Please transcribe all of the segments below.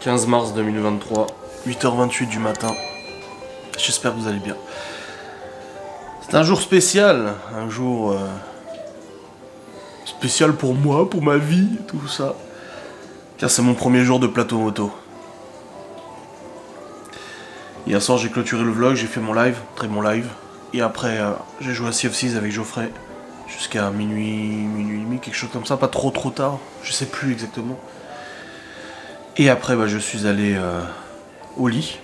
15 mars 2023, 8h28 du matin. J'espère que vous allez bien. C'est un jour spécial, un jour spécial pour moi, pour ma vie, tout ça. Car c'est mon premier jour de plateau moto. Hier soir j'ai clôturé le vlog, j'ai fait mon live, très bon live. Et après j'ai joué à Sea of Thieves avec Geoffrey jusqu'à minuit et demi, quelque chose comme ça, pas trop tard, je sais plus exactement. Et après je suis allé au lit.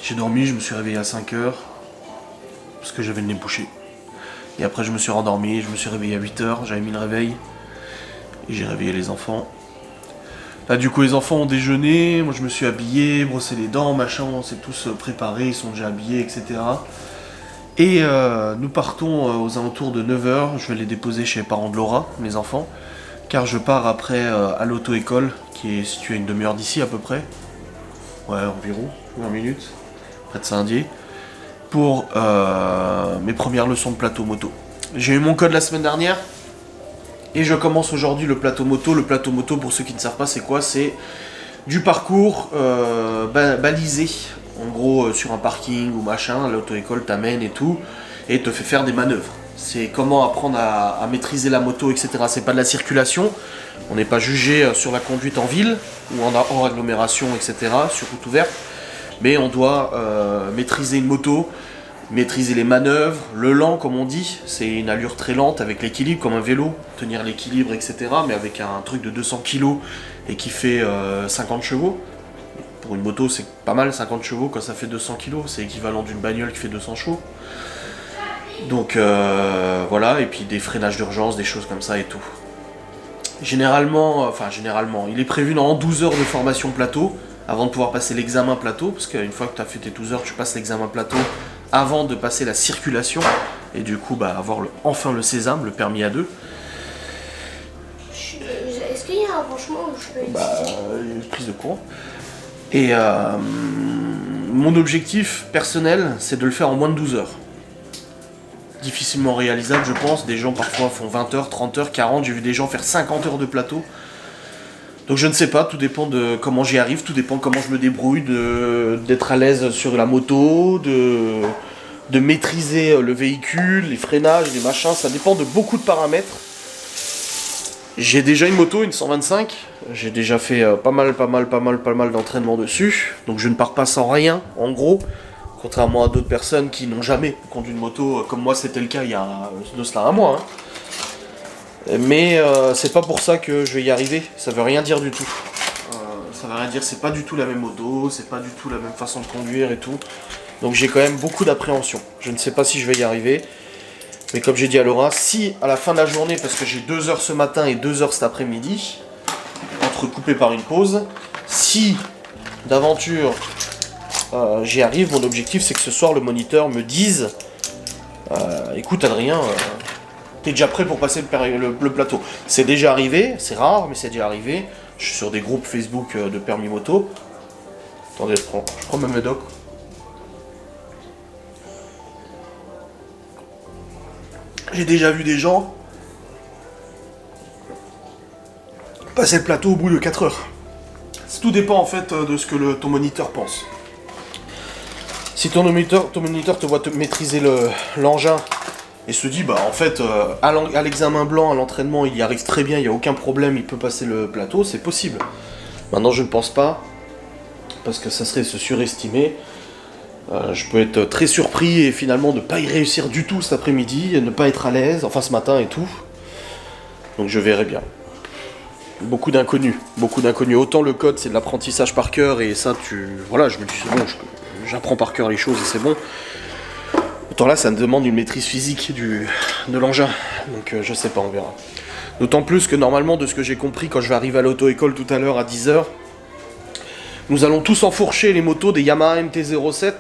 J'ai dormi, je me suis réveillé à 5h parce que j'avais le nez bouché. Et après je me suis rendormi, je me suis réveillé à 8h, j'avais mis le réveil et j'ai réveillé les enfants. Là du coup les enfants ont déjeuné, moi je me suis habillé, brossé les dents, machin, on s'est tous préparés, ils sont déjà habillés, etc. Et nous partons aux alentours de 9h, je vais les déposer chez les parents de Laura, mes enfants, car je pars après à l'auto-école, qui est située à une demi-heure d'ici à peu près, ouais environ, 20 minutes, près de Saint-Dié, pour mes premières leçons de plateau moto. J'ai eu mon code la semaine dernière, et je commence aujourd'hui le plateau moto. Le plateau moto, pour ceux qui ne savent pas, c'est quoi? C'est du parcours balisé. En gros, sur un parking ou machin, l'auto-école t'amène et tout, et te fait faire des manœuvres. C'est comment apprendre à maîtriser la moto, etc. C'est pas de la circulation. On n'est pas jugé sur la conduite en ville, ou en agglomération, etc., sur route ouverte. Mais on doit maîtriser une moto, maîtriser les manœuvres, le lent comme on dit, c'est une allure très lente avec l'équilibre comme un vélo, tenir l'équilibre etc. mais avec un truc de 200 kg et qui fait 50 chevaux. Pour une moto c'est pas mal 50 chevaux quand ça fait 200 kg, c'est équivalent d'une bagnole qui fait 200 chevaux. Donc voilà, et puis des freinages d'urgence, des choses comme ça et tout. Généralement, il est prévu dans 12 heures de formation plateau, avant de pouvoir passer l'examen plateau, parce qu'une fois que tu as fait tes 12 heures, tu passes l'examen plateau avant de passer la circulation, et du coup avoir enfin le sésame, le permis A2. Est-ce qu'il y a un branchement où je peux utiliser Une prise de courant. Et mon objectif personnel, c'est de le faire en moins de 12 heures. Difficilement réalisable, je pense. Des gens parfois font 20 heures, 30 heures, 40. J'ai vu des gens faire 50 heures de plateau. Donc je ne sais pas, tout dépend de comment j'y arrive, tout dépend de comment je me débrouille, d'être à l'aise sur la moto, de maîtriser le véhicule, les freinages, les machins, ça dépend de beaucoup de paramètres. J'ai déjà une moto, une 125, j'ai déjà fait pas mal d'entraînement dessus, donc je ne pars pas sans rien, en gros, contrairement à d'autres personnes qui n'ont jamais conduit une moto, comme moi c'était le cas il y a de cela un mois. Mais c'est pas pour ça que je vais y arriver, ça veut rien dire du tout. Ça veut rien dire, c'est pas du tout la même moto, c'est pas du tout la même façon de conduire et tout. Donc j'ai quand même beaucoup d'appréhension. Je ne sais pas si je vais y arriver. Mais comme j'ai dit à Laura, si à la fin de la journée, parce que j'ai 2 heures ce matin et 2 heures cet après-midi, entrecoupées par une pause, si d'aventure j'y arrive, mon objectif c'est que ce soir le moniteur me dise écoute Adrien, t'es déjà prêt pour passer le plateau. C'est déjà arrivé, c'est rare, mais c'est déjà arrivé. Je suis sur des groupes Facebook de permis moto. Attendez, je prends ma médoc. J'ai déjà vu des gens passer le plateau au bout de 4 heures. Tout dépend en fait de ce que ton moniteur pense. Si ton moniteur te voit te maîtriser l'engin et se dit en fait à l'examen blanc, à l'entraînement il y arrive très bien, il n'y a aucun problème, il peut passer le plateau, c'est possible. Maintenant je ne pense pas, parce que ça serait se surestimer. Je peux être très surpris et finalement ne pas y réussir du tout cet après-midi, ne pas être à l'aise, enfin ce matin et tout. Donc je verrai bien. Beaucoup d'inconnus. Autant le code c'est de l'apprentissage par cœur et ça voilà, je me dis c'est bon, j'apprends par cœur les choses et c'est bon. Autant là ça me demande une maîtrise physique de l'engin. Donc je sais pas, on verra. D'autant plus que normalement de ce que j'ai compris quand je vais arriver à l'auto-école tout à l'heure à 10h, nous allons tous enfourcher les motos des Yamaha MT-07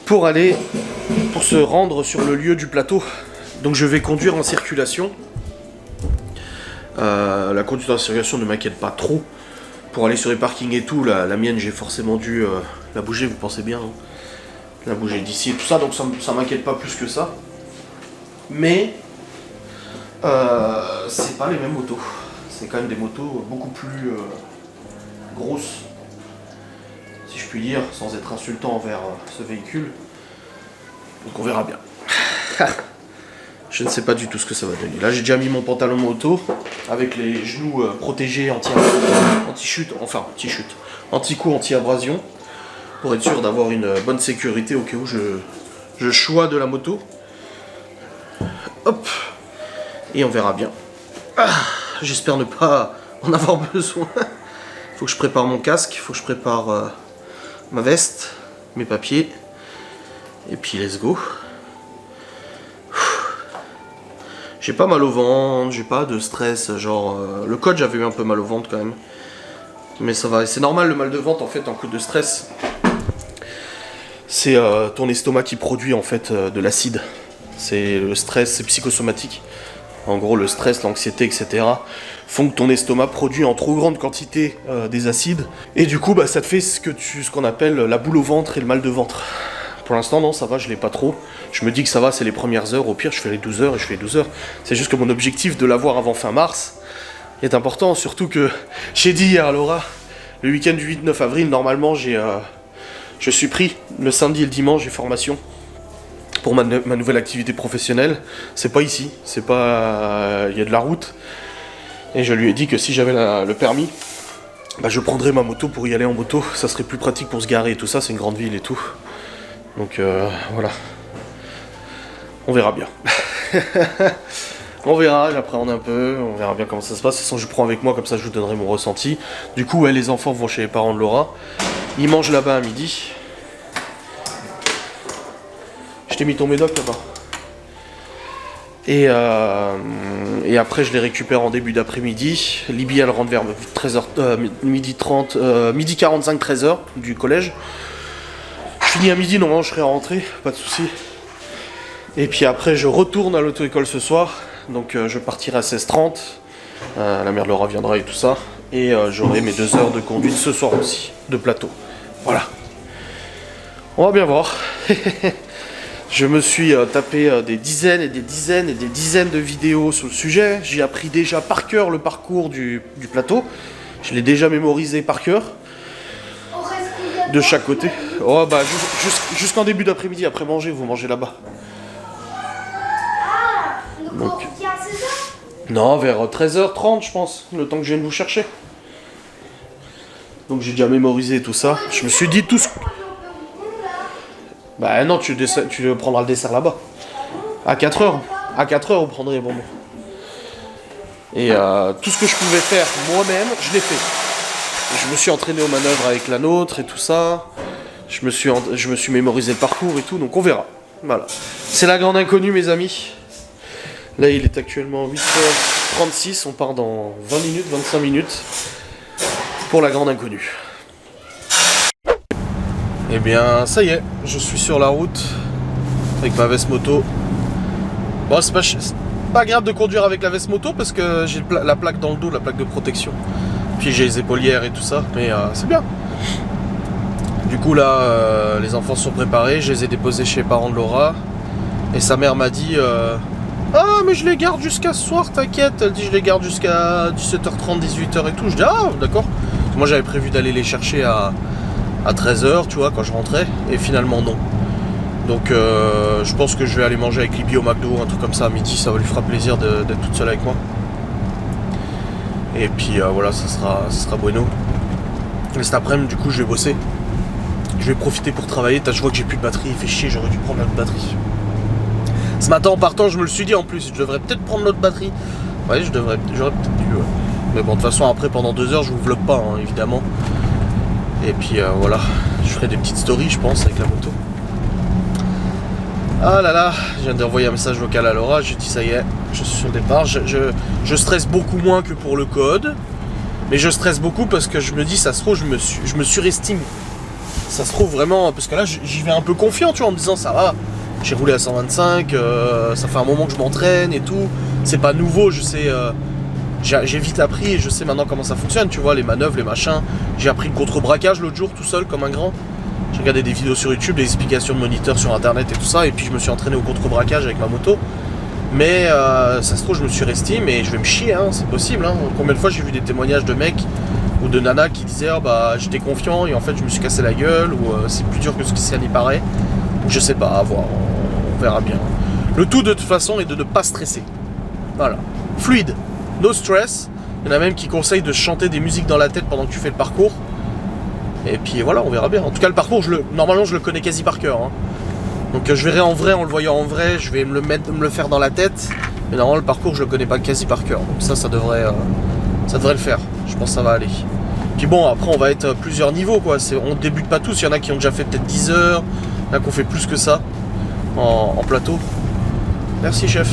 pour se rendre sur le lieu du plateau. Donc je vais conduire en circulation. La conduite en circulation ne m'inquiète pas trop. Pour aller sur les parkings et tout, la mienne j'ai forcément dû la bouger, vous pensez bien. Hein, la bouger d'ici et tout ça, donc ça m'inquiète pas plus que ça. Mais c'est pas les mêmes motos. C'est quand même des motos beaucoup plus grosses, si je puis dire, sans être insultant envers ce véhicule. Donc on verra bien. Je ne sais pas du tout ce que ça va donner. Là j'ai déjà mis mon pantalon moto avec les genoux protégés anti-chute, enfin anti-chute, anti-coup, anti-abrasion, pour être sûr d'avoir une bonne sécurité au cas où je choisis de la moto. Hop. Et on verra bien. J'espère ne pas en avoir besoin. Faut que je prépare mon casque, faut que je prépare ma veste, mes papiers. Et puis let's go. J'ai pas mal au ventre, j'ai pas de stress, genre le code j'avais eu un peu mal au ventre quand même. Mais ça va, c'est normal le mal de ventre en fait en coup de stress. C'est ton estomac qui produit en fait de l'acide. C'est le stress, c'est psychosomatique. En gros le stress, l'anxiété, etc. font que ton estomac produit en trop grande quantité des acides. Et du coup bah, ça te fait ce qu'on appelle la boule au ventre et le mal de ventre. Pour l'instant, non, ça va, je l'ai pas trop. Je me dis que ça va, c'est les premières heures. Au pire, je fais les 12 heures et je fais les 12 heures. C'est juste que mon objectif de l'avoir avant fin mars est important. Surtout que j'ai dit hier à Laura, le week-end du 8-9 avril, normalement, je suis pris le samedi et le dimanche, j'ai formation pour ma nouvelle activité professionnelle. C'est pas ici, c'est pas. Il y a de la route. Et je lui ai dit que si j'avais le permis, bah, je prendrais ma moto pour y aller en moto. Ça serait plus pratique pour se garer et tout ça, c'est une grande ville et tout. Donc voilà, on verra bien. On verra, j'appréhende un peu, on verra bien comment ça se passe. De toute façon, je prends avec moi, comme ça je vous donnerai mon ressenti. Du coup, ouais, les enfants vont chez les parents de Laura. Ils mangent là-bas à midi. Je t'ai mis ton médoc là-bas. Et après, je les récupère en début d'après-midi. Libye, elle rentre vers 13h, midi 30, midi 45, 13h du collège. Je finis à midi, normalement je serai rentré, pas de soucis. Et puis après je retourne à l'auto-école ce soir, donc je partirai à 16h30. La mère de Laura viendra et tout ça. Et j'aurai mes 2 heures de conduite ce soir aussi, de plateau. Voilà. On va bien voir. Je me suis tapé des dizaines et des dizaines et des dizaines de vidéos sur le sujet. J'ai appris déjà par cœur le parcours du plateau. Je l'ai déjà mémorisé par cœur. De chaque côté. Oh bah jusqu'en début d'après-midi, après manger, vous mangez là-bas. Donc, non, vers 13h30 je pense, le temps que je vienne vous chercher. Donc j'ai déjà mémorisé tout ça. Je me suis dit tout ce... Bah non, tu prendras le dessert là-bas. À 4h. À 4h vous prendrez les bonbons. Et tout ce que je pouvais faire moi-même, je l'ai fait. Je me suis entraîné aux manœuvres avec la nôtre et tout ça. Je me suis mémorisé le parcours et tout, donc on verra. Voilà. C'est la grande inconnue, mes amis. Là, il est actuellement 8h36. On part dans 20 minutes, 25 minutes pour la grande inconnue. Eh bien, ça y est, je suis sur la route avec ma veste moto. Bon, c'est pas agréable de conduire avec la veste moto parce que j'ai la plaque dans le dos, la plaque de protection. Puis j'ai les épaulières et tout ça, mais c'est bien. Du coup là, les enfants sont préparés, je les ai déposés chez les parents de Laura. Et sa mère m'a dit ah mais je les garde jusqu'à ce soir, t'inquiète. Elle dit je les garde jusqu'à 17h30, 18h et tout. Je dis ah d'accord. Moi j'avais prévu d'aller les chercher à 13h, tu vois, quand je rentrais. Et finalement non. Donc je pense que je vais aller manger avec Libye au McDo, un truc comme ça à midi. Ça va lui fera plaisir d'être toute seule avec moi. Et puis voilà, ça sera bueno. Et cet après-midi, du coup, je vais bosser. Je vais profiter pour travailler. Je vois que j'ai plus de batterie, il fait chier, j'aurais dû prendre l'autre batterie. Ce matin, en partant, je me le suis dit en plus, je devrais peut-être prendre l'autre batterie. Ouais, j'aurais peut-être dû. Mais bon, de toute façon, après, pendant 2 heures, je vous vlog pas, hein, évidemment. Et puis voilà, je ferai des petites stories, je pense, avec la moto. Ah là là, je viens d'envoyer un message vocal à Laura, j'ai dit ça y est, je suis sur le départ. Je stresse beaucoup moins que pour le code, mais je stresse beaucoup parce que je me dis, ça se trouve, je me surestime. Ça se trouve vraiment, parce que là j'y vais un peu confiant, tu vois, en me disant ça va, j'ai roulé à 125, ça fait un moment que je m'entraîne et tout, c'est pas nouveau, je sais, j'ai vite appris et je sais maintenant comment ça fonctionne, tu vois, les manœuvres, les machins. J'ai appris le contre-braquage l'autre jour tout seul comme un grand. J'ai regardé des vidéos sur YouTube, des explications de moniteurs sur internet et tout ça, et puis je me suis entraîné au contre-braquage avec ma moto. Mais ça se trouve, je me surestime et je vais me chier, hein, c'est possible. Hein. Combien de fois j'ai vu des témoignages de mecs ou de nanas qui disaient oh, bah j'étais confiant et en fait je me suis cassé la gueule ou c'est plus dur que ce qui ça n'y paraît. Je sais pas, à voir, on verra bien. Le tout de toute façon est de ne pas stresser. Voilà. Fluide, no stress. Il y en a même qui conseillent de chanter des musiques dans la tête pendant que tu fais le parcours. Et puis voilà, on verra bien. En tout cas, le parcours, normalement, je le connais quasi par cœur. Hein. Donc je verrai en vrai, en le voyant en vrai, je vais me le faire dans la tête. Mais normalement, le parcours, je le connais pas quasi par cœur. Donc ça devrait le faire. Je pense que ça va aller. Puis bon, après, on va être plusieurs niveaux, quoi. On débute pas tous. Il y en a qui ont déjà fait peut-être 10 heures. Il y en a qui ont fait plus que ça en plateau. Merci, chef.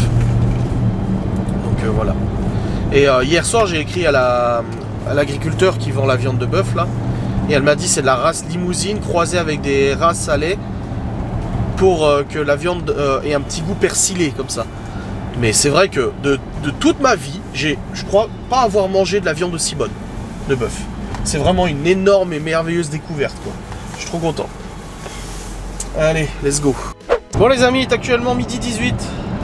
Donc voilà. Et hier soir, j'ai écrit à l'agriculteur qui vend la viande de bœuf, là. Et elle m'a dit c'est de la race limousine croisée avec des races salées pour que la viande ait un petit goût persilé comme ça. Mais c'est vrai que de toute ma vie, je crois pas avoir mangé de la viande aussi bonne de bœuf. C'est vraiment une énorme et merveilleuse découverte, quoi. Je suis trop content. Allez, let's go. Bon les amis, il est actuellement midi 18.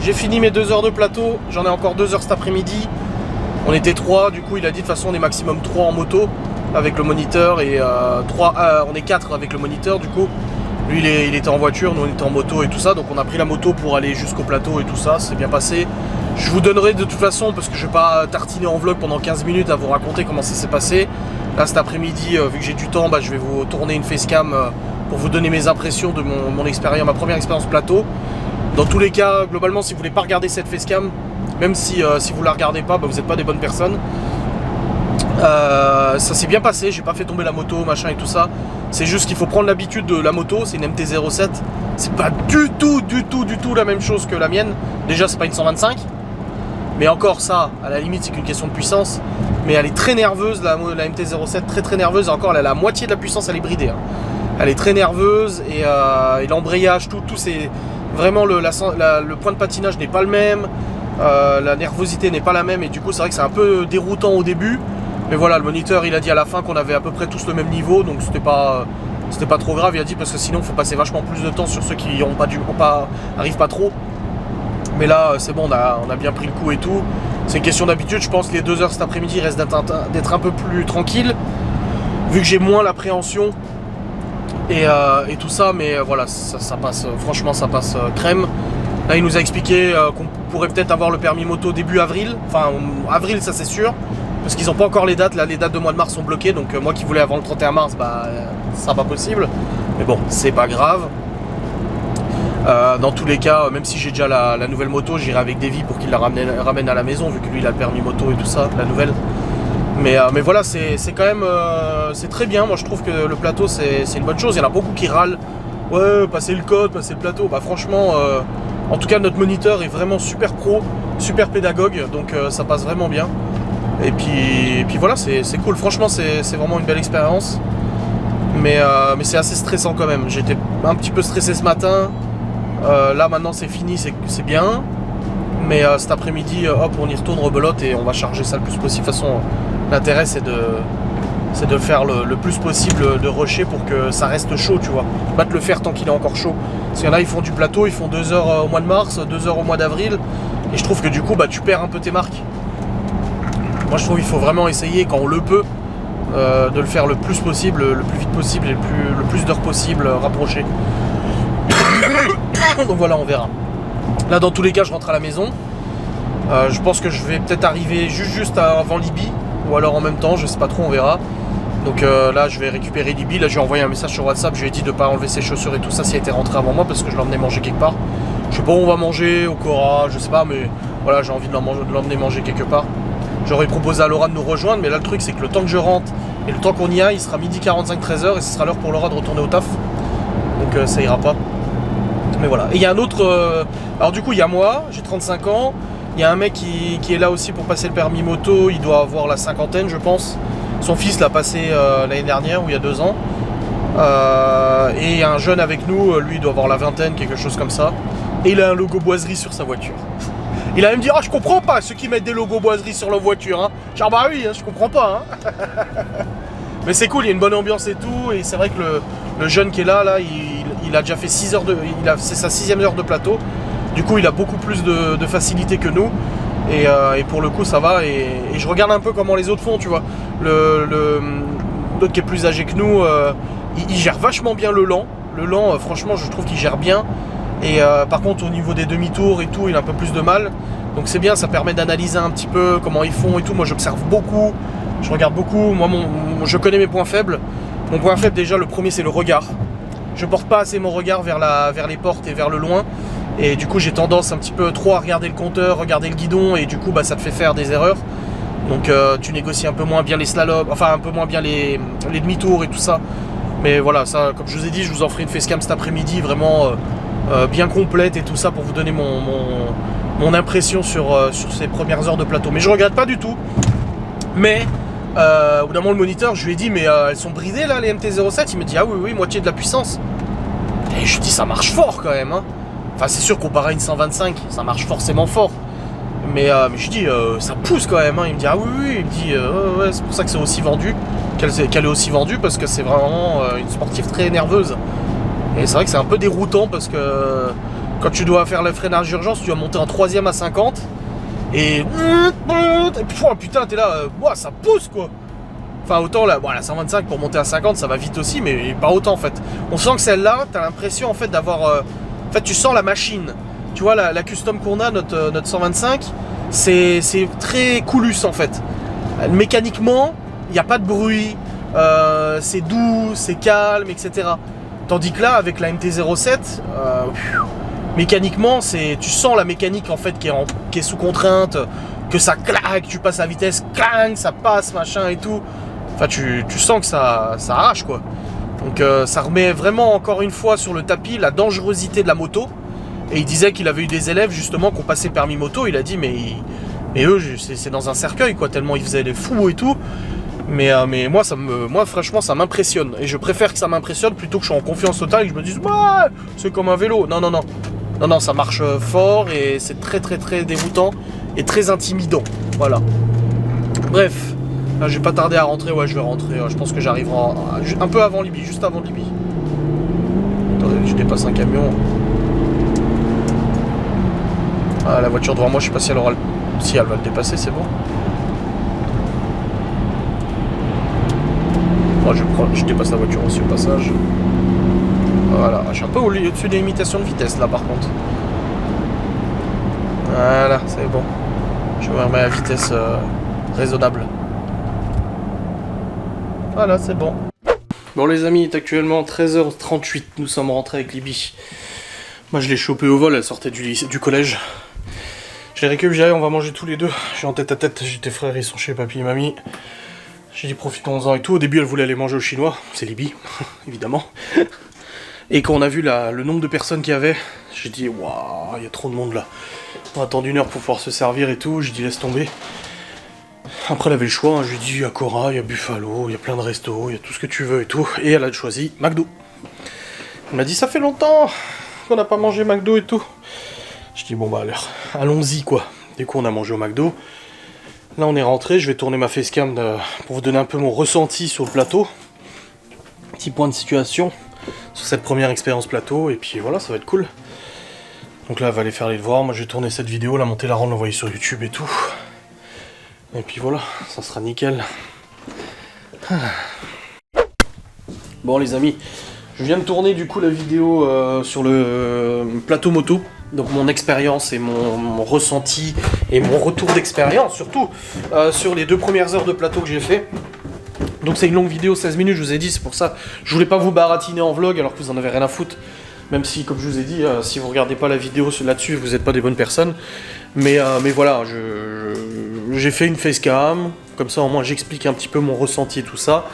J'ai fini mes 2 heures de plateau. J'en ai encore 2 heures cet après-midi. On était 3, du coup il a dit de toute façon on est maximum 3 en moto avec le moniteur et on est 4 avec le moniteur du coup. Lui il était en voiture, nous on était en moto et tout ça, donc on a pris la moto pour aller jusqu'au plateau et tout ça, c'est bien passé. Je vous donnerai de toute façon, parce que je vais pas tartiner en vlog pendant 15 minutes à vous raconter comment ça s'est passé. Là cet après-midi, vu que j'ai du temps, je vais vous tourner une facecam pour vous donner mes impressions de mon expérience, ma première expérience plateau. Dans tous les cas, globalement, si vous voulez pas regarder cette facecam, même si vous la regardez pas, vous n'êtes pas des bonnes personnes. Ça s'est bien passé, j'ai pas fait tomber la moto, machin et tout ça. C'est juste qu'il faut prendre l'habitude de la moto, c'est une MT-07. C'est pas du tout la même chose que la mienne. Déjà, c'est pas une 125. Mais encore ça, à la limite, c'est qu'une question de puissance. Mais elle est très nerveuse, la MT-07, très nerveuse. Encore, elle a la moitié de la puissance, elle est bridée. Hein. Elle est très nerveuse et l'embrayage, tout c'est vraiment le point de patinage n'est pas le même. La nervosité n'est pas la même et du coup c'est vrai que c'est un peu déroutant au début, mais voilà, le moniteur il a dit à la fin qu'on avait à peu près tous le même niveau, donc c'était pas trop grave. Il a dit parce que sinon il faut passer vachement plus de temps sur ceux qui arrivent pas trop, mais là c'est bon, on a bien pris le coup et tout. C'est une question d'habitude, je pense que les 2 heures cet après-midi restent d'être un peu plus tranquille vu que j'ai moins l'appréhension et tout ça, mais voilà, ça passe, franchement ça passe crème. Là il nous a expliqué qu'on pourrait peut-être avoir le permis moto début avril, enfin avril ça c'est sûr, parce qu'ils n'ont pas encore les dates, là les dates de mois de mars sont bloquées, donc moi qui voulais avant le 31 mars, ça sera pas possible, mais bon c'est pas grave. Dans tous les cas, même si j'ai déjà la nouvelle moto, j'irai avec Davy pour qu'il la ramène à la maison, vu que lui il a le permis moto et tout ça, la nouvelle. Mais voilà, c'est quand même c'est très bien. Moi je trouve que le plateau c'est une bonne chose. Il y en a beaucoup qui râlent, ouais, passer le code, passer le plateau. Franchement, en tout cas notre moniteur est vraiment super pro, super pédagogue, donc ça passe vraiment bien. Et puis voilà, c'est cool. Franchement c'est vraiment une belle expérience. Mais c'est assez stressant quand même. J'étais un petit peu stressé ce matin. Là maintenant c'est fini, c'est bien. Mais cet après-midi, hop, on y retourne rebelote et on va charger ça le plus possible. De toute façon, l'intérêt c'est de faire le plus possible de rusher pour que ça reste chaud, tu vois. Pas de le faire tant qu'il est encore chaud. Parce qu'il y en a, ils font du plateau, ils font 2 heures au mois de mars, 2 heures au mois d'avril. Et je trouve que du coup, tu perds un peu tes marques. Moi je trouve qu'il faut vraiment essayer, quand on le peut, de le faire le plus possible, le plus vite possible et le plus d'heures possible rapproché. Donc voilà, on verra. Là dans tous les cas je rentre à la maison. Je pense que je vais peut-être arriver juste avant Libye, ou alors en même temps, je sais pas trop, on verra. Donc là je vais récupérer Libye. Là je lui ai envoyé un message sur WhatsApp, je lui ai dit de pas enlever ses chaussures et tout ça si elle était rentrée avant moi, parce que je l'emmenais manger quelque part. Je sais pas où on va manger, au Cora, je sais pas, mais voilà, j'ai envie de l'emmener manger quelque part. J'aurais proposé à Laura de nous rejoindre, mais là le truc c'est que le temps que je rentre et le temps qu'on y aille, il sera midi 45, 13h, et ce sera l'heure pour Laura de retourner au taf. Donc ça ira pas. Mais voilà. Et il y a un autre... alors du coup il y a moi, j'ai 35 ans. Il y a un mec qui est là aussi pour passer le permis moto. Il doit avoir la cinquantaine je pense. Son fils l'a passé l'année dernière ou il y a 2 ans. Et il y a un jeune avec nous, lui il doit avoir la vingtaine, quelque chose comme ça. Et il a un logo boiserie sur sa voiture. Il a même dit je comprends pas ceux qui mettent des logos boiserie sur leur voiture. Hein. Genre oui, je comprends pas. Hein. Mais c'est cool, il y a une bonne ambiance et tout. Et c'est vrai que le jeune qui est là il a déjà fait 6 heures c'est sa 6e heure de plateau. Du coup il a beaucoup plus de facilité que nous. Et pour le coup ça va, et je regarde un peu comment les autres font, tu vois. L'autre qui est plus âgé que nous, il gère vachement bien le lent. Le lent, franchement, je trouve qu'il gère bien. Et par contre, au niveau des demi-tours et tout, il a un peu plus de mal. Donc c'est bien, ça permet d'analyser un petit peu comment ils font et tout. Moi, j'observe beaucoup, je regarde beaucoup. Moi, je connais mes points faibles. Mon point faible, déjà, le premier, c'est le regard. Je porte pas assez mon regard vers les portes et vers le loin. Et du coup, j'ai tendance un petit peu trop à regarder le compteur, regarder le guidon. Et du coup, bah, ça te fait faire des erreurs. Donc tu négocies un peu moins bien les slaloms, enfin un peu moins bien les demi-tours et tout ça. Mais voilà, ça, comme je vous ai dit, je vous en ferai une facecam cet après-midi, vraiment bien complète et tout ça, pour vous donner mon impression sur ces premières heures de plateau. Mais je regrette pas du tout. Mais au bout d'un moment, le moniteur, je lui ai dit, mais elles sont bridées là, les MT-07. Il me dit, ah oui, moitié de la puissance. Et je lui dis, ça marche fort quand même, hein. Enfin, c'est sûr, comparé à une 125, ça marche forcément fort. Mais je dis, ça pousse quand même, hein. Il me dit, ah oui, il me dit, ouais, c'est pour ça que c'est aussi vendu, qu'elle est aussi vendue, parce que c'est vraiment une sportive très nerveuse. Et c'est vrai que c'est un peu déroutant, parce que quand tu dois faire le freinage d'urgence, tu dois monter en 3ème à 50, et putain, t'es là, ça pousse quoi. Enfin, autant la 125 pour monter à 50, ça va vite aussi, mais pas autant en fait. On sent que celle-là, t'as l'impression en fait d'avoir. En fait, tu sens la machine. Tu vois, la custom qu'on a, notre 125, c'est très coulus en fait. Mécaniquement, il n'y a pas de bruit, c'est doux, c'est calme, etc. Tandis que là, avec la MT-07, mécaniquement, tu sens la mécanique en fait qui est sous contrainte, que ça claque, tu passes la vitesse, clang, ça passe, machin et tout. Enfin, tu sens que ça arrache quoi. Donc ça remet vraiment encore une fois sur le tapis la dangerosité de la moto. Et il disait qu'il avait eu des élèves justement qui ont passé permis moto. Il a dit mais eux c'est dans un cercueil quoi, tellement ils faisaient les fous et tout. Mais moi franchement ça m'impressionne. Et je préfère que ça m'impressionne plutôt que je sois en confiance totale et que je me dise ouais, c'est comme un vélo. Non, ça marche fort et c'est très très très déroutant et très intimidant. Voilà. Bref, là, je vais pas tarder à rentrer. Ouais, je vais rentrer. Je pense que j'arriverai un peu avant Libye, juste avant Libye. Attendez, je dépasse un camion. Ah, la voiture devant moi, je sais pas si elle aura si elle va le dépasser, c'est bon. Oh, je dépasse la voiture aussi au passage. Voilà, je suis un peu au-dessus des limitations de vitesse là par contre. Voilà, c'est bon. Je me remets à vitesse raisonnable. Voilà, c'est bon. Bon les amis, il est actuellement 13h38, nous sommes rentrés avec Libye. Moi je l'ai chopé au vol, elle sortait du collège. Je l'ai récupéré, on va manger tous les deux. Je suis en tête à tête, j'ai tes frères, ils sont chez papy et mamie. J'ai dit profitons-en et tout. Au début elle voulait aller manger au chinois, c'est Libye, évidemment. Et quand on a vu le nombre de personnes qu'il y avait, j'ai dit waouh, il y a trop de monde là. On attend une heure pour pouvoir se servir et tout, j'ai dit laisse tomber. Après elle avait le choix, hein. Je lui ai dit il y a Cora, il y a Buffalo, il y a plein de restos, il y a tout ce que tu veux et tout. Et elle a choisi McDo. Elle m'a dit ça fait longtemps qu'on n'a pas mangé McDo et tout. Je dis bon bah allons-y quoi. Du coup on a mangé au McDo. Là on est rentré, je vais tourner ma facecam pour vous donner un peu mon ressenti sur le plateau. Petit point de situation sur cette première expérience plateau, et puis voilà, ça va être cool. Donc là elle va aller faire les devoirs, moi je vais tourner cette vidéo, la monter, la rendre, l'envoyer sur YouTube et tout. Et puis voilà, ça sera nickel. Bon les amis, je viens de tourner du coup la vidéo sur le plateau moto. Donc mon expérience et mon ressenti et mon retour d'expérience surtout sur les 2 premières heures de plateau que j'ai fait. Donc c'est une longue vidéo, 16 minutes, je vous ai dit, c'est pour ça. Je voulais pas vous baratiner en vlog alors que vous en avez rien à foutre. Même si, comme je vous ai dit, si vous regardez pas la vidéo là-dessus, vous n'êtes pas des bonnes personnes. Mais voilà, j'ai fait une facecam, comme ça au moins j'explique un petit peu mon ressenti et tout ça.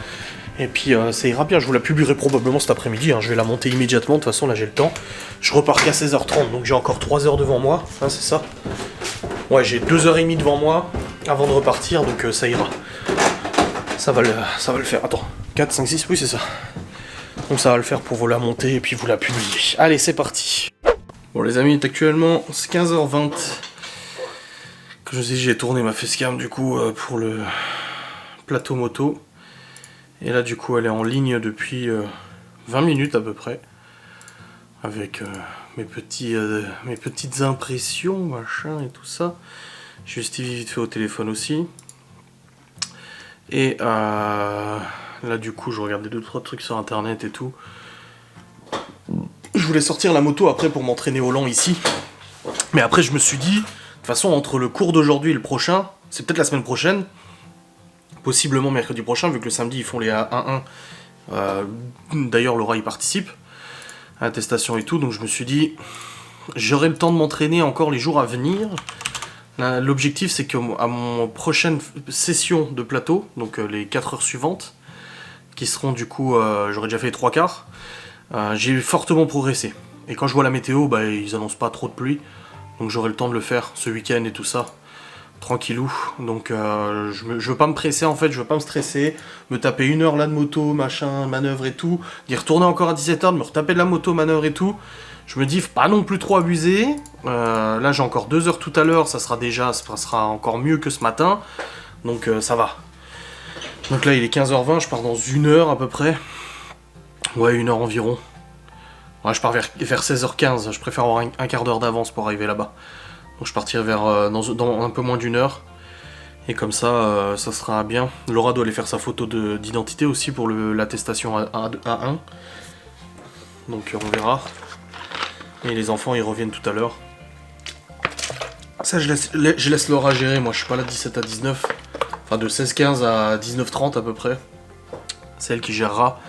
Et puis ça ira bien, je vous la publierai probablement cet après-midi, hein. Je vais la monter immédiatement, de toute façon là j'ai le temps. Je repars qu'à 16h30, donc j'ai encore 3 heures devant moi, hein, c'est ça. Ouais, j'ai 2h30 devant moi avant de repartir, donc ça ira. Ça va le faire, attends, 4, 5, 6, oui c'est ça. Donc ça va le faire pour vous la monter et puis vous la publier. Allez, c'est parti. Bon les amis, il est actuellement 15h20. Comme je vous ai dit, j'ai tourné ma facecam du coup pour le plateau moto. Et là du coup elle est en ligne depuis 20 minutes à peu près. Avec mes petites impressions, machin et tout ça. J'ai eu Stevie vite fait au téléphone aussi. Et là du coup je regardais 2-3 trucs sur internet et tout. Je voulais sortir la moto après pour m'entraîner au lent ici. Mais après je me suis dit, de toute façon entre le cours d'aujourd'hui et le prochain, c'est peut-être la semaine prochaine, possiblement mercredi prochain, vu que le samedi ils font les A1-1. D'ailleurs Laura y participe à l'attestation et tout, donc je me suis dit j'aurai le temps de m'entraîner encore les jours à venir. L'objectif c'est qu'à mon prochaine session de plateau, donc les 4 heures suivantes, qui seront du coup, j'aurais déjà fait les 3 quarts, j'ai fortement progressé. Et quand je vois la météo, bah, ils annoncent pas trop de pluie, donc j'aurai le temps de le faire ce week-end et tout ça, tranquillou. Donc je veux pas me presser en fait, je veux pas me stresser, me taper 1 heure là de moto, machin, manœuvre et tout, d'y retourner encore à 17h, de me retaper de la moto, manœuvre et tout. Je me dis, faut pas non plus trop abuser. Là, j'ai encore 2 heures tout à l'heure, ça sera encore mieux que ce matin. Donc, ça va. Donc là, il est 15h20, je pars dans 1 heure à peu près. Ouais, 1 heure environ. Ouais, je pars vers 16h15, je préfère avoir un quart d'heure d'avance pour arriver là-bas. Donc, je partirai dans un peu moins d'1 heure. Et comme ça, ça sera bien. Laura doit aller faire sa photo d'identité aussi pour l'attestation A1. Donc, on verra. Et les enfants ils reviennent tout à l'heure. Ça je laisse Laura gérer, moi je suis pas là de 17 à 19. Enfin de 16-15 à 19-30 à peu près. C'est elle qui gérera.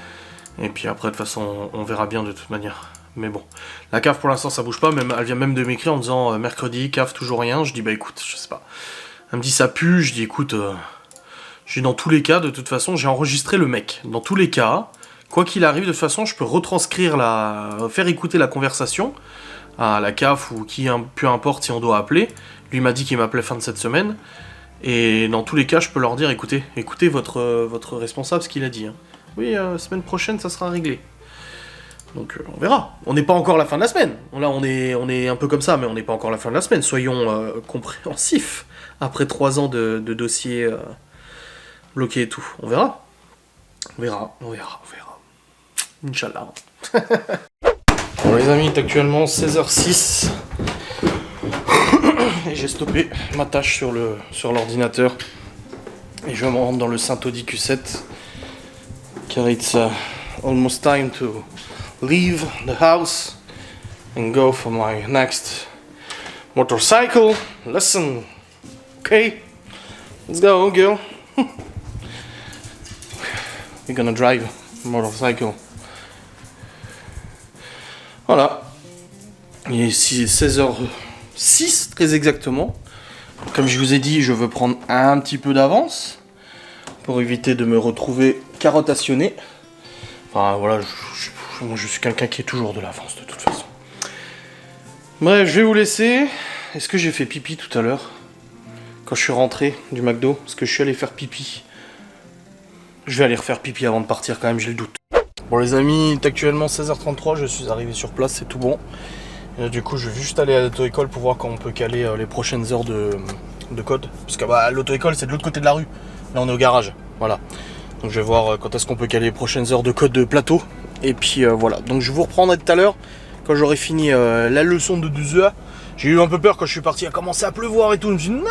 Et puis après de toute façon on verra bien de toute manière. Mais bon. La cave pour l'instant ça bouge pas, elle vient même de m'écrire en disant mercredi, cave toujours rien. Je dis bah écoute, je sais pas. Elle me dit ça pue, je dis écoute, j'ai dans tous les cas de toute façon j'ai enregistré le mec. Dans tous les cas. Quoi qu'il arrive, de toute façon, je peux retranscrire faire écouter la conversation à la CAF ou peu importe si on doit appeler. Lui m'a dit qu'il m'appelait fin de cette semaine. Et dans tous les cas, je peux leur dire, écoutez votre responsable ce qu'il a dit. Hein. Oui, semaine prochaine, ça sera réglé. Donc on verra. On n'est pas encore à la fin de la semaine. Là, on est un peu comme ça, mais on n'est pas encore à la fin de la semaine. Soyons compréhensifs. Après 3 ans de dossiers bloqués et tout. On verra. On verra. Inch'Allah. Bon les amis, il est actuellement 16h06 et j'ai stoppé ma tâche sur l'ordinateur et je me rendre dans le Saint-Audi Q7 car it's almost time to leave the house and go for my next motorcycle lesson. Okay, let's go girl. We're gonna drive a motorcycle. Voilà, il est 16h06 très exactement. Comme je vous ai dit, je veux prendre un petit peu d'avance pour éviter de me retrouver carottationné. Enfin voilà, je suis quelqu'un qui est toujours de l'avance de toute façon. Bref, je vais vous laisser. Est-ce que j'ai fait pipi tout à l'heure quand je suis rentré du McDo? Est-ce que je suis allé faire pipi? Je vais aller refaire pipi avant de partir quand même, j'ai le doute. Bon les amis, il est actuellement 16h33, je suis arrivé sur place, c'est tout bon. Et là, du coup je vais juste aller à l'auto-école pour voir quand on peut caler les prochaines heures de code. Parce que l'auto-école c'est de l'autre côté de la rue, là on est au garage, voilà. Donc je vais voir quand est-ce qu'on peut caler les prochaines heures de code de plateau. Et puis voilà, donc je vous reprendrai tout à l'heure quand j'aurai fini la leçon de 2 heures. J'ai eu un peu peur quand je suis parti, il a commencé à pleuvoir et tout, je me suis dit non.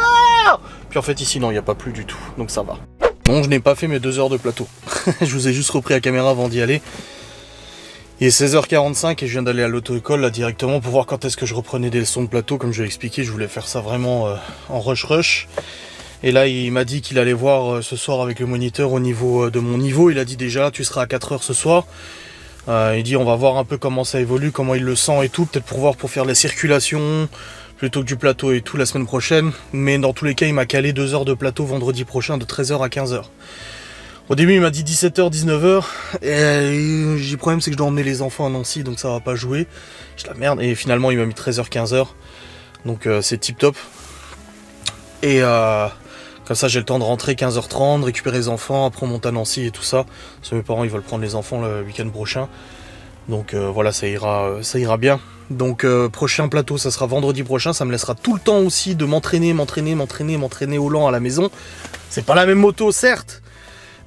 Puis en fait ici non, il n'y a pas plu du tout, donc ça va. Non, je n'ai pas fait mes 2 heures de plateau. Je vous ai juste repris la caméra avant d'y aller. Il est 16h45 et je viens d'aller à l'auto-école là directement pour voir quand est-ce que je reprenais des leçons de plateau. Comme je l'ai expliqué, je voulais faire ça vraiment en rush. Et là, il m'a dit qu'il allait voir ce soir avec le moniteur au niveau de mon niveau. Il a dit déjà, tu seras à 4h ce soir. Il dit, on va voir un peu comment ça évolue, comment il le sent et tout. Peut-être pour faire la circulation plutôt que du plateau et tout la semaine prochaine. Mais dans tous les cas, il m'a calé 2 heures de plateau vendredi prochain de 13h à 15h. Au début, il m'a dit 17h, 19h. Et j'ai le problème, c'est que je dois emmener les enfants à Nancy, donc ça va pas jouer. Je la merde. Et finalement, il m'a mis 13h, 15h. Donc c'est tip top. Et comme ça, j'ai le temps de rentrer 15h30, récupérer les enfants, après on monte à Nancy et tout ça. Parce que mes parents, ils veulent prendre les enfants le week-end prochain. Donc voilà, ça ira bien. Donc prochain plateau, ça sera vendredi prochain. Ça me laissera tout le temps aussi de m'entraîner au lent à la maison. C'est pas la même moto, certes.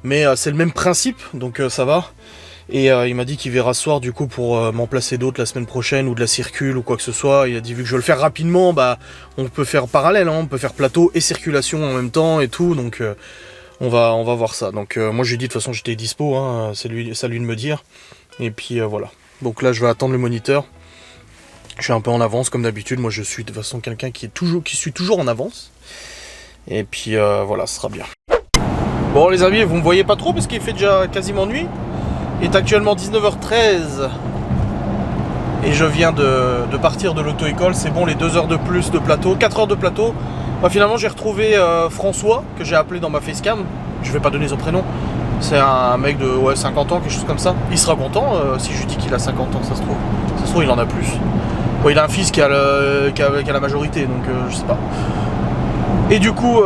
Mais c'est le même principe, donc ça va. Et il m'a dit qu'il verra ce soir du coup pour m'en placer d'autres la semaine prochaine ou de la circule ou quoi que ce soit. Il a dit vu que je veux le faire rapidement, bah on peut faire parallèle, hein, on peut faire plateau et circulation en même temps et tout, donc on va voir ça. Donc moi je lui ai dit de toute façon j'étais dispo, hein, c'est à lui de me dire. Et puis voilà. Donc là je vais attendre le moniteur. Je suis un peu en avance comme d'habitude, moi je suis de toute façon quelqu'un qui suis toujours en avance. Et puis voilà, ce sera bien. Bon les amis, vous me voyez pas trop parce qu'il fait déjà quasiment nuit. Il est actuellement 19h13 et je viens de partir de l'auto-école. C'est bon, les 2 heures de plus de plateau, 4 heures de plateau. Bah, finalement j'ai retrouvé François que j'ai appelé dans ma facecam. Je vais pas donner son prénom. C'est un mec de 50 ans, quelque chose comme ça. Il sera content si je lui dis qu'il a 50 ans, ça se trouve. Ça se trouve il en a plus. Bon, il a un fils qui a la majorité, donc je sais pas. Et du coup,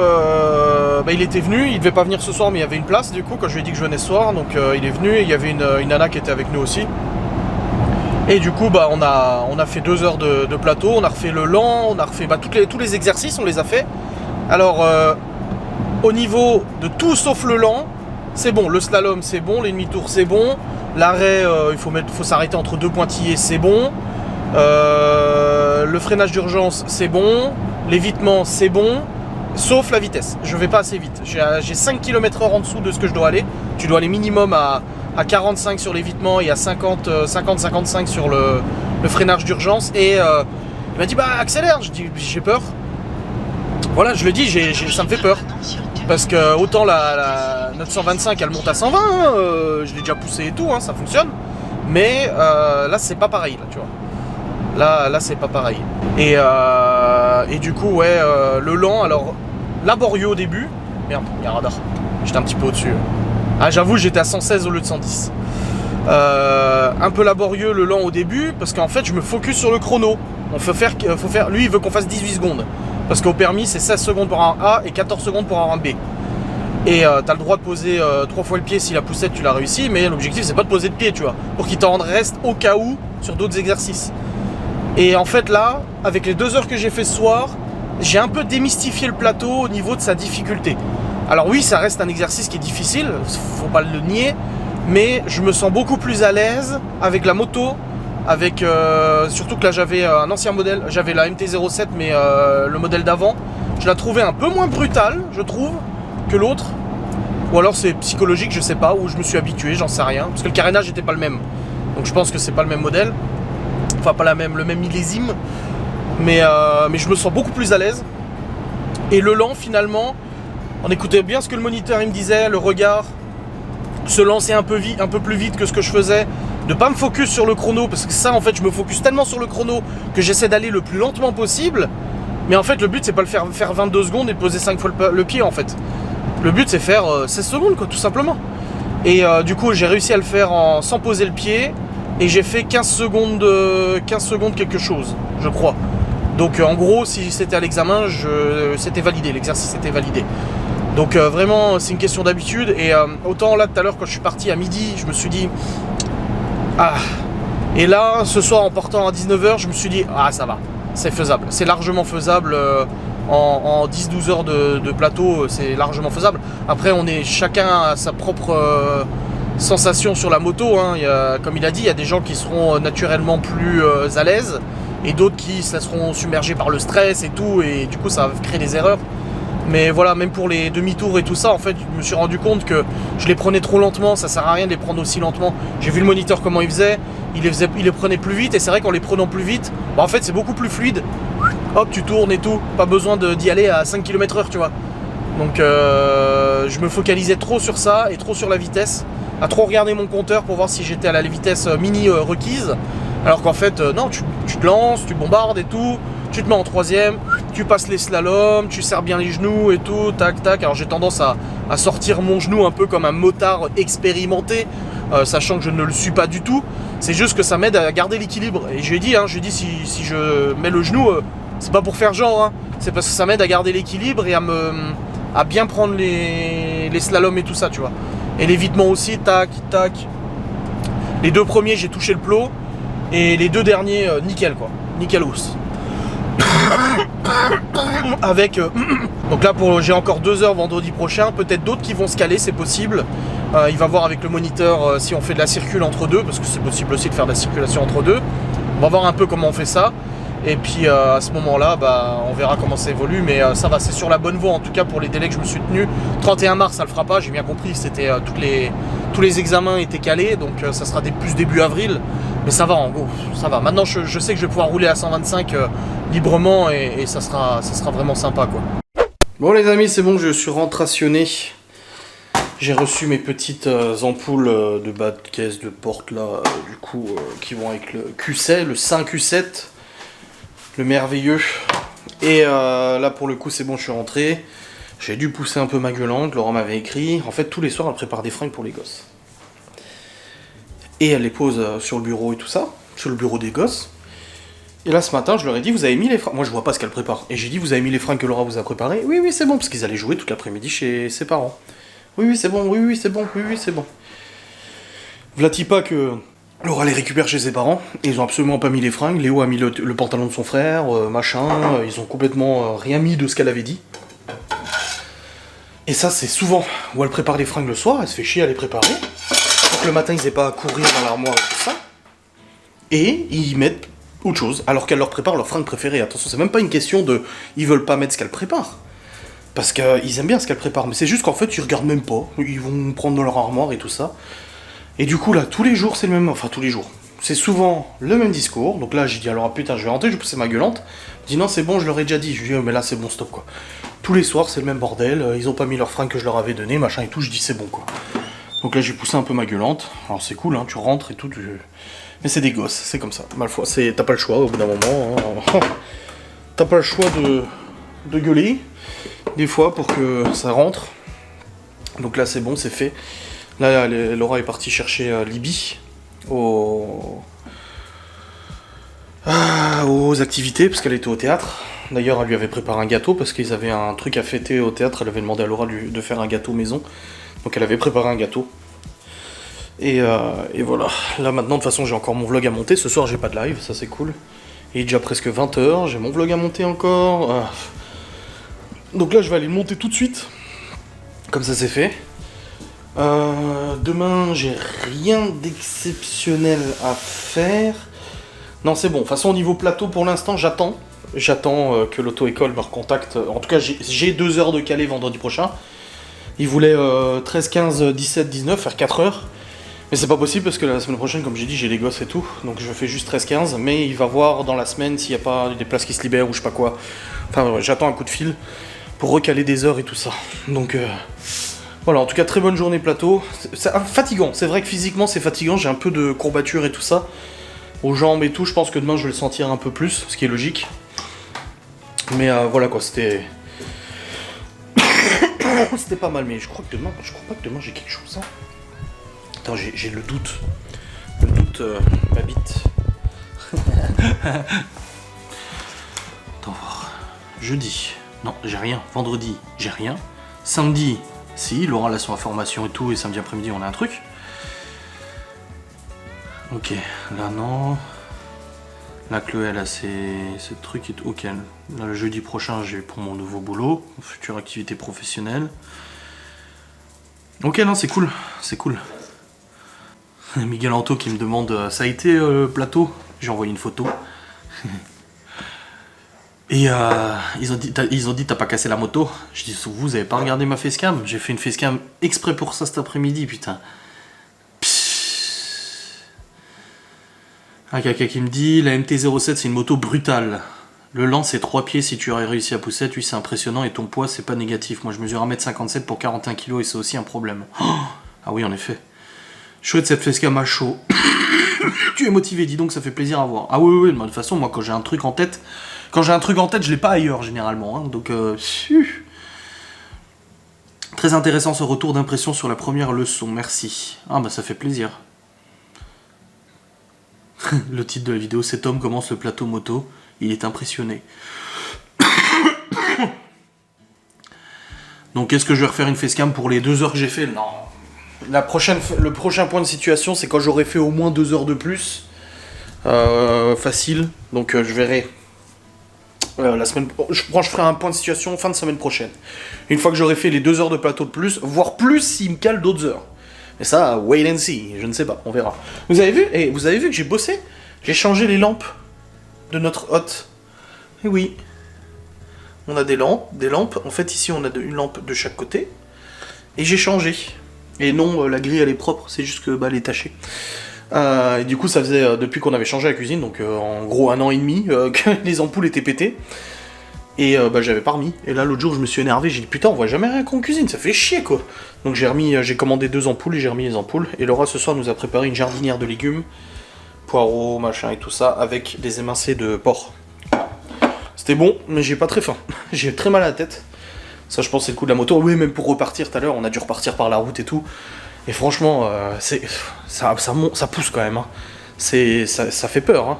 bah, il était venu, il devait pas venir ce soir, mais il y avait une place du coup, quand je lui ai dit que je venais ce soir, donc il est venu, et il y avait une nana qui était avec nous aussi. Et du coup, bah, on a fait 2 heures de plateau, on a refait le lent, on a refait tous les exercices, on les a fait. Alors, au niveau de tout sauf le lent, c'est bon, le slalom c'est bon, les demi-tours c'est bon, l'arrêt, il faut s'arrêter entre 2 pointillés, c'est bon. Le freinage d'urgence c'est bon, l'évitement c'est bon. Sauf la vitesse, je vais pas assez vite. J'ai 5 km/h en dessous de ce que je dois aller. Tu dois aller minimum à 45 sur l'évitement et à 50-55 sur le freinage d'urgence. Et il m'a dit bah accélère, je dis j'ai peur. Voilà, je le dis, ça me fait peur. Parce que autant la 925 elle monte à 120, hein, je l'ai déjà poussé et tout, hein, ça fonctionne. Mais là c'est pas pareil, là, tu vois. Là c'est pas pareil. Et du coup ouais, le lent, alors laborieux au début. Merde, il y a un radar. J'étais un petit peu au-dessus. Ah j'avoue j'étais à 116 au lieu de 110. Un peu laborieux le lent au début parce qu'en fait je me focus sur le chrono. Lui il veut qu'on fasse 18 secondes. Parce qu'au permis c'est 16 secondes pour un A et 14 secondes pour un B. Et t'as le droit de poser 3 fois le pied si la poussette tu l'as réussi, mais l'objectif c'est pas de poser de pied, tu vois, pour qu'il t'en reste au cas où sur d'autres exercices. Et en fait là, avec les 2 heures que j'ai fait ce soir, j'ai un peu démystifié le plateau au niveau de sa difficulté. Alors oui, ça reste un exercice qui est difficile, faut pas le nier, mais je me sens beaucoup plus à l'aise avec la moto, avec surtout que là j'avais un ancien modèle, j'avais la MT-07 mais le modèle d'avant, je la trouvais un peu moins brutale, je trouve, que l'autre. Ou alors c'est psychologique, je sais pas, ou je me suis habitué, j'en sais rien, parce que le carénage n'était pas le même. Donc je pense que c'est pas le même modèle. Enfin pas le même millésime, mais je me sens beaucoup plus à l'aise. Et le lent finalement, on écoutait bien ce que le moniteur il me disait, le regard, se lancer un peu plus vite que ce que je faisais, de pas me focus sur le chrono, parce que ça en fait je me focus tellement sur le chrono que j'essaie d'aller le plus lentement possible, mais en fait le but c'est pas le faire 22 secondes et poser 5 fois le pied en fait. Le but c'est faire 16 secondes quoi, tout simplement. Et du coup j'ai réussi à le faire sans poser le pied. Et j'ai fait 15 secondes quelque chose, je crois. Donc en gros, si c'était à l'examen, c'était validé, l'exercice était validé. Donc vraiment, c'est une question d'habitude. Et autant là, tout à l'heure, quand je suis parti à midi, je me suis dit... Ah. Et là, ce soir, en partant à 19h, je me suis dit, ah ça va, c'est faisable. C'est largement faisable en 10-12 heures de plateau, c'est largement faisable. Après, chacun a sa propre... sensation sur la moto, hein. Comme il a dit, il y a des gens qui seront naturellement plus à l'aise et d'autres qui se laisseront submerger par le stress et tout, et du coup ça va créer des erreurs. Mais voilà, même pour les demi-tours et tout ça, en fait, je me suis rendu compte que je les prenais trop lentement, ça sert à rien de les prendre aussi lentement. J'ai vu le moniteur comment il faisait, il les prenait plus vite, et c'est vrai qu'en les prenant plus vite, bah en fait c'est beaucoup plus fluide. Hop, tu tournes et tout, pas besoin d'y aller à 5 km/h, tu vois. Donc je me focalisais trop sur ça et trop sur la vitesse, à trop regarder mon compteur pour voir si j'étais à la vitesse mini requise, alors qu'en fait non, tu te lances, tu bombardes et tout, tu te mets en troisième, tu passes les slaloms, tu serres bien les genoux et tout, tac tac. Alors j'ai tendance à sortir mon genou un peu comme un motard expérimenté, sachant que je ne le suis pas du tout. C'est juste que ça m'aide à garder l'équilibre. Et je lui ai dit, si je mets le genou, c'est pas pour faire genre, hein, c'est parce que ça m'aide à garder l'équilibre et à bien prendre les slaloms et tout ça, tu vois. Et l'évitement aussi, tac, tac. Les 2 premiers, j'ai touché le plot. Et les 2 derniers, nickel, quoi. Nickel hausse. avec... donc là, j'ai encore 2 heures vendredi prochain. Peut-être d'autres qui vont se caler, c'est possible. Il va voir avec le moniteur si on fait de la circule entre deux, parce que c'est possible aussi de faire de la circulation entre deux. On va voir un peu comment on fait ça. Et puis à ce moment-là, on verra comment ça évolue. Mais ça va, c'est sur la bonne voie, en tout cas pour les délais que je me suis tenu. 31 mars, ça le fera pas, j'ai bien compris. C'était tous les examens étaient calés, donc ça sera plus début avril. Mais ça va, en gros, ça va. Maintenant, je sais que je vais pouvoir rouler à 125 librement et ça sera vraiment sympa, quoi. Bon les amis, c'est bon, je suis rentrationné. J'ai reçu mes petites ampoules de bas de caisse de porte là, du coup, qui vont avec le Q7, le 5Q7, le merveilleux. Et là pour le coup c'est bon, je suis rentré. J'ai dû pousser un peu ma gueulante, Laurent m'avait écrit. En fait tous les soirs elle prépare des fringues pour les gosses. Et elle les pose sur le bureau et tout ça, sur le bureau des gosses. Et là ce matin je leur ai dit, vous avez mis les fringues. Moi je vois pas ce qu'elle prépare. Et j'ai dit, vous avez mis les fringues que Laura vous a préparées? Oui oui c'est bon, parce qu'ils allaient jouer toute l'après-midi chez ses parents. Oui oui c'est bon, oui oui c'est bon, oui oui c'est bon. Vlati pas que Laura les récupère chez ses parents, et ils ont absolument pas mis les fringues. Léo a mis le pantalon de son frère, machin, ils ont complètement rien mis de ce qu'elle avait dit. Et ça c'est souvent où elle prépare les fringues le soir, elle se fait chier à les préparer, pour que le matin ils aient pas à courir dans l'armoire et tout ça. Et ils mettent autre chose, alors qu'elle leur prépare leurs fringues préférées. Attention, c'est même pas une question de ils veulent pas mettre ce qu'elle prépare. Parce qu'ils aiment bien ce qu'elle prépare, mais c'est juste qu'en fait ils regardent même pas, ils vont prendre dans leur armoire et tout ça. Et du coup là, tous les jours c'est le même, enfin tous les jours, c'est souvent le même discours. Donc là j'ai dit alors putain je vais rentrer, je vais pousser ma gueulante. Je dis non c'est bon, je leur ai déjà dit, je lui dis oh, mais là c'est bon stop quoi. Tous les soirs c'est le même bordel, ils ont pas mis leurs fringues que je leur avais donné, machin et tout, je dis c'est bon quoi. Donc là j'ai poussé un peu ma gueulante, alors c'est cool hein, tu rentres et tout, mais c'est des gosses, c'est comme ça, malfois, t'as pas le choix au bout d'un moment, hein. T'as pas le choix de gueuler. Des fois pour que ça rentre. Donc là c'est bon, c'est fait. Là Laura est partie chercher Libby aux activités parce qu'elle était au théâtre. D'ailleurs elle lui avait préparé un gâteau parce qu'ils avaient un truc à fêter au théâtre. Elle avait demandé à Laura de faire un gâteau maison. Donc elle avait préparé un gâteau. Et voilà. Là maintenant de toute façon j'ai encore mon vlog à monter. Ce soir j'ai pas de live, ça c'est cool. Il est déjà presque 20h, j'ai mon vlog à monter encore. Donc là je vais aller le monter tout de suite, comme ça c'est fait. Demain j'ai rien d'exceptionnel à faire. Non c'est bon, de toute façon au niveau plateau pour l'instant j'attends que l'auto-école me recontacte. En tout cas j'ai 2 heures de calé vendredi prochain. Ils voulaient 13, 15, 17, 19, faire 4 heures. Mais c'est pas possible parce que la semaine prochaine comme j'ai dit j'ai les gosses et tout. Donc je fais juste 13, 15, mais il va voir dans la semaine s'il n'y a pas des places qui se libèrent ou je sais pas quoi. Enfin ouais, j'attends un coup de fil pour recaler des heures et tout ça. Donc voilà, en tout cas très bonne journée plateau. C'est fatigant, c'est vrai que physiquement c'est fatigant, j'ai un peu de courbature et tout ça. Aux jambes et tout, je pense que demain je vais le sentir un peu plus, ce qui est logique. Mais voilà quoi, c'était... c'était pas mal, mais je crois pas que demain j'ai quelque chose. Hein. Attends, j'ai le doute. Le doute m'habite. Attends voir. Jeudi. Non, j'ai rien. Vendredi, j'ai rien. Samedi, si, Laura a son information et tout, et samedi après-midi, on a un truc. Ok, là non. Là, Chloé, elle a ses trucs et tout. Ok, là, le jeudi prochain, j'ai pour mon nouveau boulot, future activité professionnelle. Ok, non, c'est cool, c'est cool. Miguel Anto qui me demande, ça a été plateau? J'ai envoyé une photo. Et ils ont dit t'as pas cassé la moto? Je dis vous avez pas regardé ma facecam? J'ai fait une facecam exprès pour ça cet après-midi, putain. Un quelqu'un qui me dit la MT-07 c'est une moto brutale. Le lent c'est 3 pieds si tu aurais réussi à pousser, oui c'est impressionnant et ton poids c'est pas négatif. Moi je mesure 1m57 pour 41 kg et c'est aussi un problème. Oh ah oui en effet. Chouette cette facecam à chaud. Tu es motivé, dis donc ça fait plaisir à voir. Ah oui, de toute façon moi quand j'ai un truc en tête, je l'ai pas ailleurs généralement. Hein, donc très intéressant ce retour d'impression sur la première leçon, merci. Ah bah ça fait plaisir. Le titre de la vidéo c'est Tom commence le plateau moto, il est impressionné. Donc est-ce que je vais refaire une facecam pour les 2 heures que j'ai fait? Non. Le prochain point de situation c'est quand j'aurai fait au moins 2 heures de plus. Facile, donc je verrai Je ferai un point de situation fin de semaine prochaine. Une fois que j'aurai fait les 2 heures de plateau de plus, voire plus s'il me cale d'autres heures. Mais ça, wait and see, je ne sais pas, on verra. Vous avez vu que j'ai bossé? J'ai changé les lampes de notre hôte. Et oui. On a des lampes. En fait, ici, on a une lampe de chaque côté. Et j'ai changé. Et non, la grille, elle est propre, c'est juste que elle est tachée. Et du coup, ça faisait, depuis qu'on avait changé la cuisine, donc en gros 1 an et demi, que les ampoules étaient pétées. Et j'avais pas remis. Et là, l'autre jour, je me suis énervé, j'ai dit putain, on voit jamais rien qu'on cuisine, ça fait chier quoi. Donc j'ai commandé 2 ampoules et j'ai remis les ampoules. Et Laura, ce soir, nous a préparé une jardinière de légumes, poireaux, machin et tout ça, avec des émincés de porc. C'était bon, mais j'ai pas très faim. J'ai très mal à la tête. Ça, je pense, c'est le coup de la moto. Oui, même pour repartir tout à l'heure, on a dû repartir par la route et tout. Et franchement, ça pousse quand même. Hein. Ça fait peur. Hein.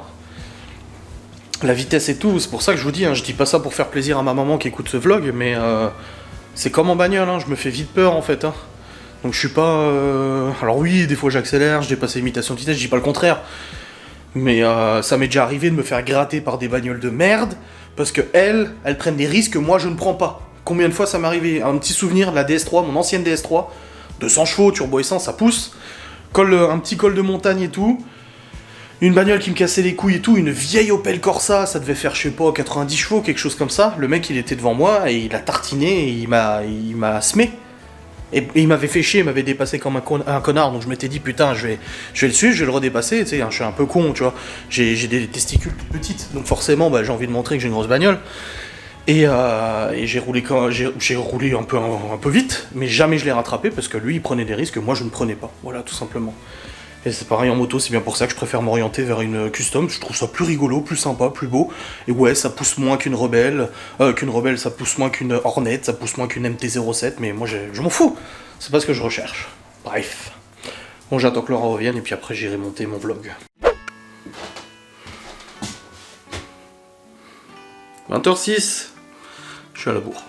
La vitesse et tout, c'est pour ça que je vous dis, hein, je dis pas ça pour faire plaisir à ma maman qui écoute ce vlog, mais c'est comme en bagnole, hein, je me fais vite peur en fait. Hein. Donc je suis pas... Alors oui, des fois j'accélère, je dépasse l'imitation de vitesse, je dis pas le contraire. Mais ça m'est déjà arrivé de me faire gratter par des bagnoles de merde, parce que elles prennent des risques que moi je ne prends pas. Combien de fois ça m'est arrivé? Un petit souvenir de la DS3, mon ancienne DS3, 200 chevaux, turbo essence, ça pousse. Un petit col de montagne et tout. Une bagnole qui me cassait les couilles et tout, une vieille Opel Corsa, ça devait faire, je sais pas, 90 chevaux, quelque chose comme ça. Le mec, il était devant moi et il a tartiné et il m'a semé. Et il m'avait fait chier, il m'avait dépassé comme un connard, donc je m'étais dit, putain, je vais le suivre, je vais le redépasser, tu sais, je suis un peu con, tu vois. J'ai des testicules toutes petites, donc forcément, j'ai envie de montrer que j'ai une grosse bagnole. Et j'ai roulé un peu vite, mais jamais je l'ai rattrapé, parce que lui, il prenait des risques que moi, je ne prenais pas. Voilà, tout simplement. Et c'est pareil en moto, c'est bien pour ça que je préfère m'orienter vers une custom, je trouve ça plus rigolo, plus sympa, plus beau. Et ouais, ça pousse moins qu'une Rebelle, ça pousse moins qu'une Hornet, ça pousse moins qu'une MT-07, mais moi je m'en fous, c'est pas ce que je recherche. Bref. Bon, j'attends que Laura revienne et puis après j'irai monter mon vlog. 20h06, je suis à la bourre.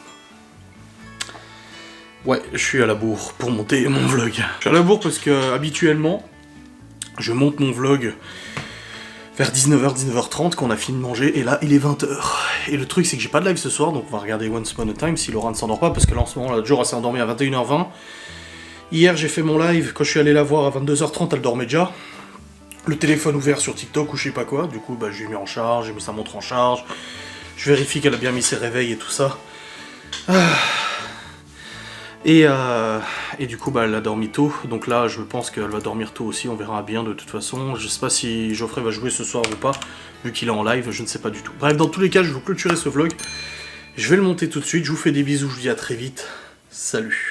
Ouais, je suis à la bourre pour monter mon vlog. Je suis à la bourre parce que habituellement, je monte mon vlog vers 19h, 19h30 quand on a fini de manger, et là il est 20h. Et le truc c'est que j'ai pas de live ce soir, donc on va regarder Once Upon a Time si Laura ne s'endort pas, parce que là en ce moment, l'autre jour elle s'est endormie à 21h20. Hier j'ai fait mon live, quand je suis allé la voir à 22h30, elle dormait déjà. Le téléphone ouvert sur TikTok ou je sais pas quoi, du coup je l'ai mis en charge, j'ai mis sa montre en charge. Je vérifie qu'elle a bien mis ses réveils et tout ça. Et du coup, elle a dormi tôt, donc là, je pense qu'elle va dormir tôt aussi, on verra bien de toute façon. Je sais pas si Geoffrey va jouer ce soir ou pas, vu qu'il est en live, je ne sais pas du tout. Bref, dans tous les cas, je vais vous clôturer ce vlog. Je vais le monter tout de suite, je vous fais des bisous, je vous dis à très vite. Salut.